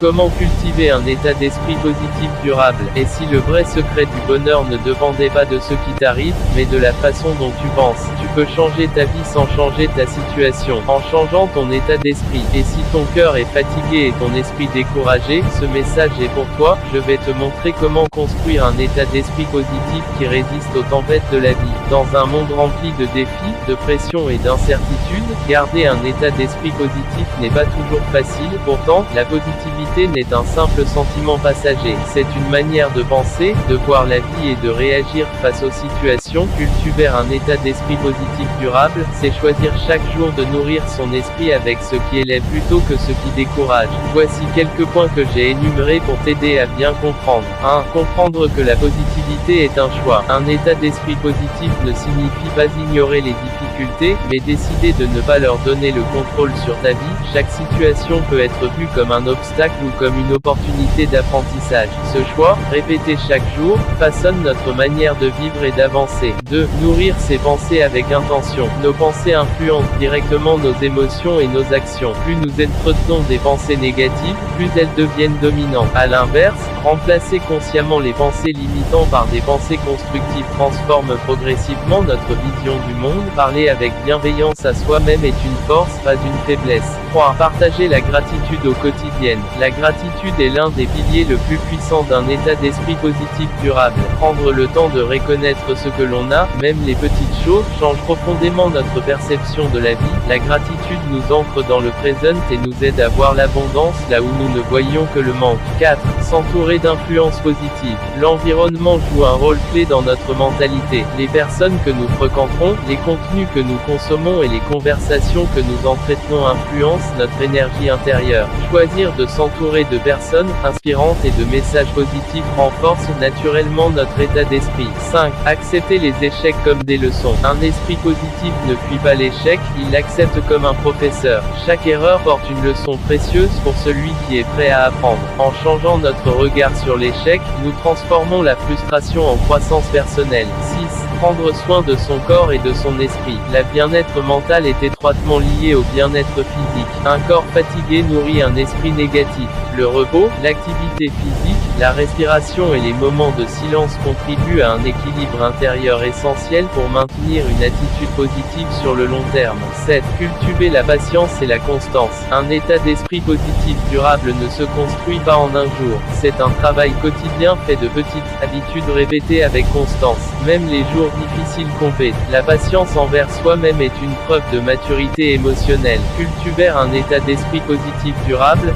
Comment cultiver un état d'esprit positif durable? Et si le vrai secret du bonheur ne dépendait pas de ce qui t'arrive, mais de la façon dont tu penses? Tu peux changer ta vie sans changer ta situation, en changeant ton état d'esprit. Et si ton cœur est fatigué et ton esprit découragé, ce message est pour toi. Je vais te montrer comment construire un état d'esprit positif qui résiste aux tempêtes de la vie. Dans un monde rempli de défis, de pression et d'incertitudes, garder un état d'esprit positif n'est pas toujours facile. Pourtant, la positivité n'est un simple sentiment passager. C'est une manière de penser, de voir la vie et de réagir face aux situations. Cultiver un état d'esprit positif durable, c'est choisir chaque jour de nourrir son esprit avec ce qui élève plutôt que ce qui décourage. Voici quelques points que j'ai énumérés pour t'aider à bien comprendre. 1. Comprendre que la positivité est un choix. Un état d'esprit positif ne signifie pas ignorer les difficultés, mais décider de ne pas leur donner le contrôle sur ta vie. Chaque situation peut être vue comme un obstacle ou comme une opportunité d'apprentissage. Ce choix, répété chaque jour, façonne notre manière de vivre et d'avancer. 2. Nourrir ses pensées avec intention. Nos pensées influencent directement nos émotions et nos actions. Plus nous entretenons des pensées négatives, plus elles deviennent dominantes. À l'inverse, remplacer consciemment les pensées limitantes par des pensées constructives transforme progressivement notre vision du monde. Parler avec bienveillance à soi-même est une force, pas une faiblesse. 3. Partager la gratitude au quotidien. La gratitude est l'un des piliers le plus puissants d'un état d'esprit positif durable. Prendre le temps de reconnaître ce que l'on a, même les petites choses, change profondément notre perception de la vie. La gratitude nous ancre dans le présent et nous aide à voir l'abondance là où nous ne voyons que le manque. 4. S'entourer d'influences positives. L'environnement joue un rôle clé dans notre mentalité. Les personnes que nous fréquenterons, les contenus que nous consommons et les conversations que nous entretenons influencent notre énergie intérieure. Choisir de s'entourer de personnes inspirantes et de messages positifs renforce naturellement notre état d'esprit. 5. Accepter les échecs comme des leçons. Un esprit positif ne fuit pas l'échec, il l'accepte comme un professeur. Chaque erreur porte une leçon précieuse pour celui qui est prêt à apprendre. En changeant notre regard sur l'échec, nous transformons la frustration en croissance personnelle. 6. Prendre soin de son corps et de son esprit. Le bien-être mental est étroitement lié au bien-être physique. Un corps fatigué nourrit un esprit négatif. Le repos, l'activité physique, la respiration et les moments de silence contribuent à un équilibre intérieur essentiel pour maintenir une attitude positive sur le long terme. 7. Cultiver la patience et la constance. Un état d'esprit positif durable ne se construit pas en un jour. C'est un travail quotidien fait de petites habitudes répétées avec constance. Même les jours difficiles comptent. La patience envers soi-même est une preuve de maturité émotionnelle. Cultiver un état d'esprit positif durable,